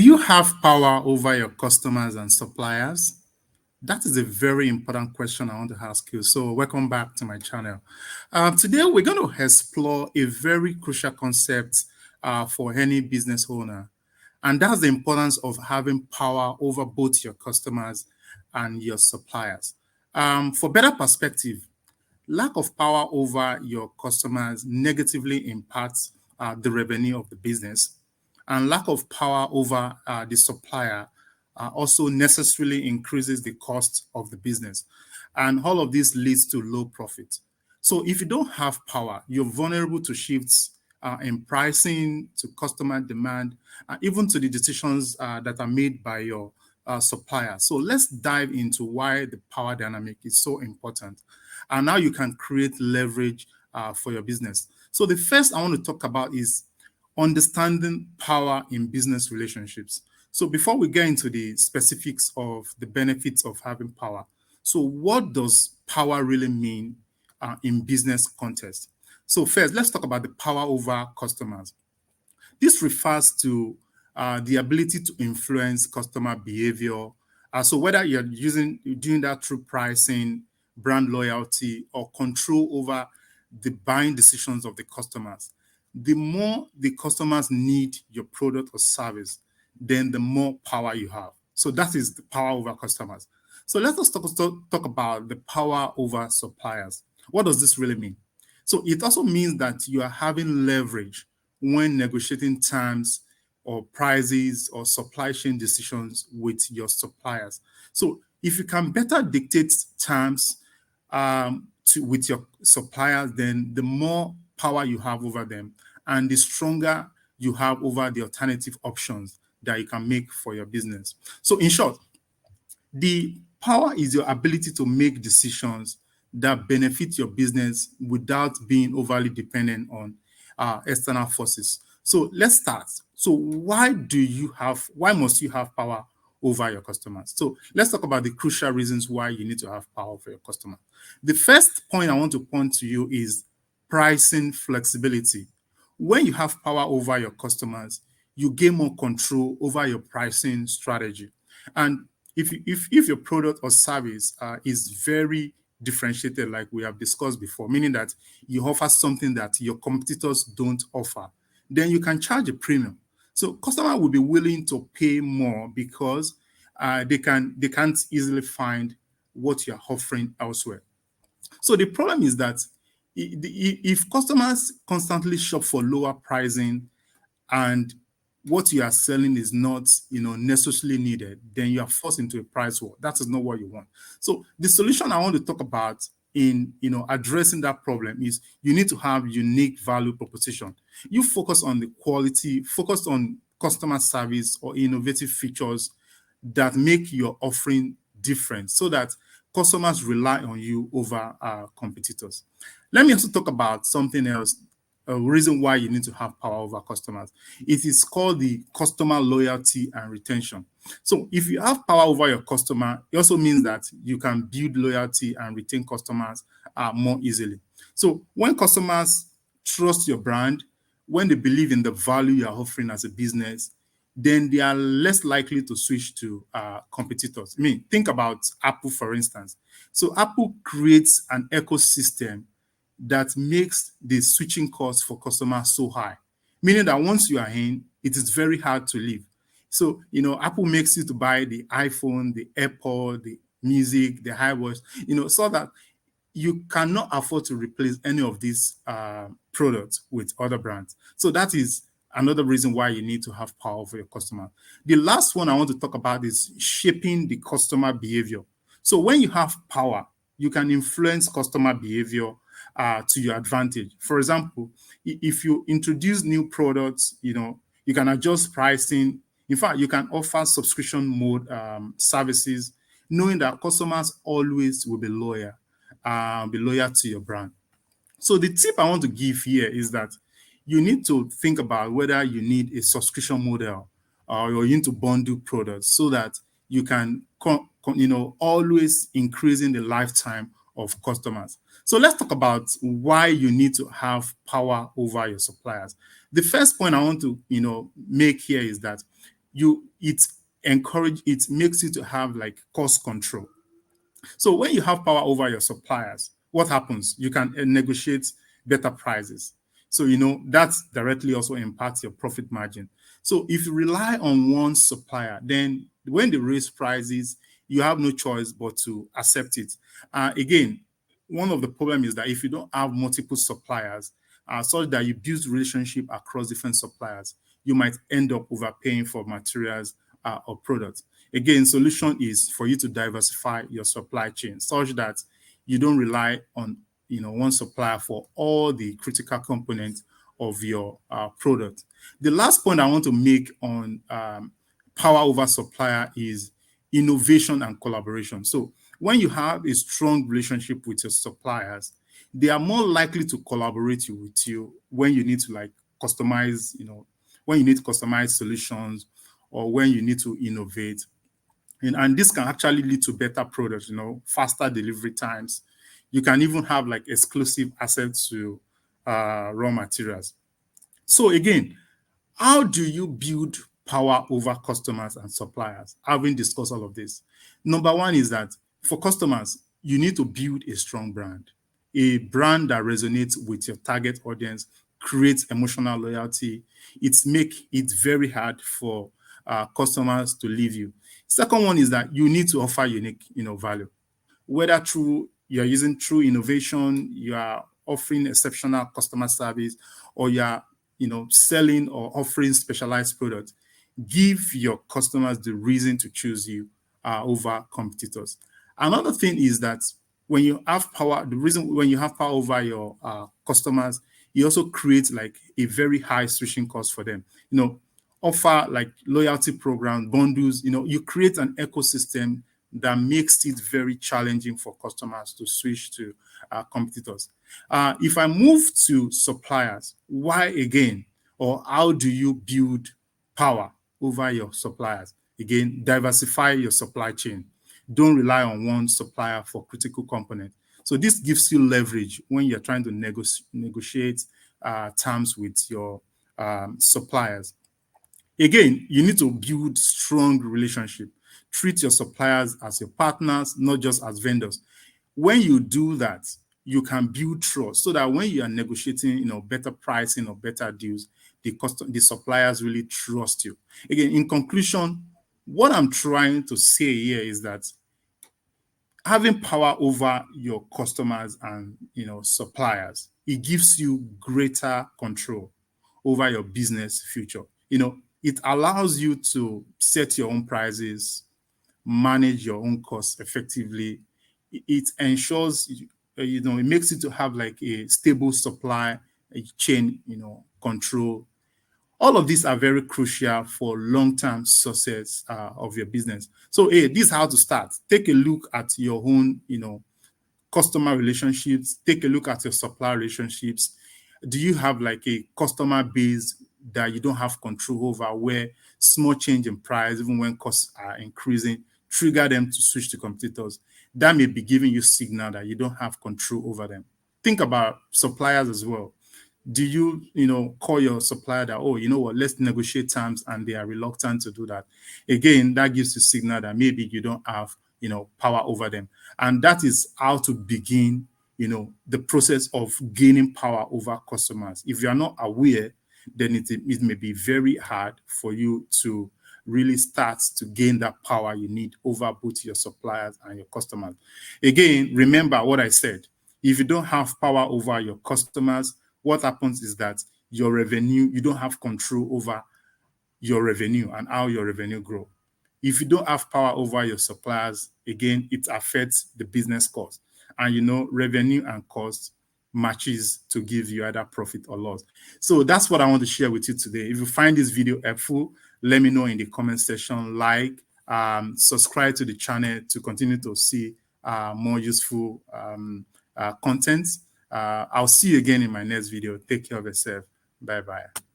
Do you have power over your customers and suppliers? That is a very important question I want to ask you. So, welcome back to my channel. Today, we're going to explore a very crucial concept for any business owner, and that's the importance of having power over both your customers and your suppliers. For better perspective, lack of power over your customers negatively impacts the revenue of the business, and lack of power over the supplier also necessarily increases the cost of the business. And all of this leads to low profit. So if you don't have power, you're vulnerable to shifts in pricing, to customer demand, even to the decisions that are made by your supplier. So let's dive into why the power dynamic is so important. And now you can create leverage for your business. So the first I want to talk about is understanding power in business relationships. So before we get into the specifics of the benefits of having power, so what does power really mean in business context? So first, let's talk about the power over customers. This refers to the ability to influence customer behavior. So whether you're doing that through pricing, brand loyalty, or control over the buying decisions of the customers, the more the customers need your product or service, then the more power you have. So that is the power over customers. So let us talk about the power over suppliers. What does this really mean? So it also means that you are having leverage when negotiating terms or prices or supply chain decisions with your suppliers. So if you can better dictate terms with your suppliers, then the more power you have over them and the stronger you have over the alternative options that you can make for your business. So in short, the power is your ability to make decisions that benefit your business without being overly dependent on external forces. So let's start. So why must you have power over your customers? So let's talk about the crucial reasons why you need to have power for your customer. The first point I want to point to you is pricing flexibility. When you have power over your customers, you gain more control over your pricing strategy. And if your product or service is very differentiated, like we have discussed before, meaning that you offer something that your competitors don't offer, then you can charge a premium. So customer will be willing to pay more because they can't easily find what you're offering elsewhere. So the problem is that if customers constantly shop for lower pricing and what you are selling is not necessarily needed, then you are forced into a price war. That is not what you want. So the solution I want to talk about in addressing that problem is you need to have unique value proposition. You focus on the quality, focus on customer service or innovative features that make your offering different so that customers rely on you over competitors. Let me also talk about something else, a reason why you need to have power over customers. It is called the customer loyalty and retention. So if you have power over your customer, it also means that you can build loyalty and retain customers more easily. So when customers trust your brand, when they believe in the value you're offering as a business, then they are less likely to switch to competitors. I mean, think about Apple, for instance. So Apple creates an ecosystem that makes the switching cost for customers so high, meaning that once you are in, it is very hard to leave. So, Apple makes you to buy the iPhone, the AirPod, the music, the iWatch, so that you cannot afford to replace any of these products with other brands. So that is another reason why you need to have power for your customer. The last one I want to talk about is shaping the customer behavior. So when you have power, you can influence customer behavior to your advantage. For example, if you introduce new products, you can adjust pricing. In fact, you can offer subscription mode services, knowing that customers always will be loyal to your brand. So the tip I want to give here is that you need to think about whether you need a subscription model or you need to bundle products so that you can always increasing the lifetime of customers. So let's talk about why you need to have power over your suppliers. The first point I want to make here is that it makes you to have like cost control. So when you have power over your suppliers, what happens? You can negotiate better prices. So that directly also impacts your profit margin. So if you rely on one supplier, then when they raise prices, you have no choice but to accept it. Again, one of the problems is that if you don't have multiple suppliers, such that you build relationship across different suppliers, you might end up overpaying for materials or products. Again, solution is for you to diversify your supply chain such that you don't rely on one supplier for all the critical components of your product. The last point I want to make on power over supplier is innovation and collaboration. So when you have a strong relationship with your suppliers, they are more likely to collaborate with you when you need to like customize, when you need to customize solutions or when you need to innovate. And this can actually lead to better products, faster delivery times. You can even have like exclusive access to raw materials. So again, how do you build power over customers and suppliers? Having discussed all of this, number one is that for customers, you need to build a strong brand, a brand that resonates with your target audience, creates emotional loyalty. It's make it very hard for customers to leave you. Second one is that you need to offer unique, value, whether through you're using true innovation, you are offering exceptional customer service, or you are, selling or offering specialized products. Give your customers the reason to choose you over competitors. Another thing is that when you have power, the reason when you have power over your customers, you also create like a very high switching cost for them. Offer like loyalty program bundles. You create an ecosystem that makes it very challenging for customers to switch to competitors. If I move to suppliers, why again, or how do you build power over your suppliers? Again, diversify your supply chain. Don't rely on one supplier for critical components. So this gives you leverage when you're trying to negotiate terms with your suppliers. Again, you need to build strong relationship. Treat your suppliers as your partners, not just as vendors. When you do that, you can build trust so that when you are negotiating, better pricing or better deals, the suppliers really trust you. Again, in conclusion, what I'm trying to say here is that having power over your customers and suppliers, it gives you greater control over your business future. It allows you to set your own prices, manage your own costs effectively. It ensures it makes it to have like a stable supply chain, control. All of these are very crucial for long-term success of your business. So, hey, this is how to start. Take a look at your own, customer relationships. Take a look at your supplier relationships. Do you have like a customer base that you don't have control over, where small change in price, even when costs are increasing, trigger them to switch to competitors? That may be giving you signal that you don't have control over them. Think about suppliers as well. Do you, call your supplier that, oh, you know what, let's negotiate terms, and they are reluctant to do that? Again, that gives you signal that maybe you don't have, power over them. And that is how to begin, the process of gaining power over customers. If you are not aware, then it may be very hard for you to really start to gain that power you need over both your suppliers and your customers. Again, remember what I said. If you don't have power over your customers, what happens is that your revenue, you don't have control over your revenue and how your revenue grow. If you don't have power over your suppliers, again, it affects the business cost. And revenue and cost matches to give you either profit or loss. So that's what I want to share with you today. If you find this video helpful, let me know in the comment section. Like, subscribe to the channel to continue to see more useful content. I'll see you again in my next video. Take care of yourself. Bye-bye.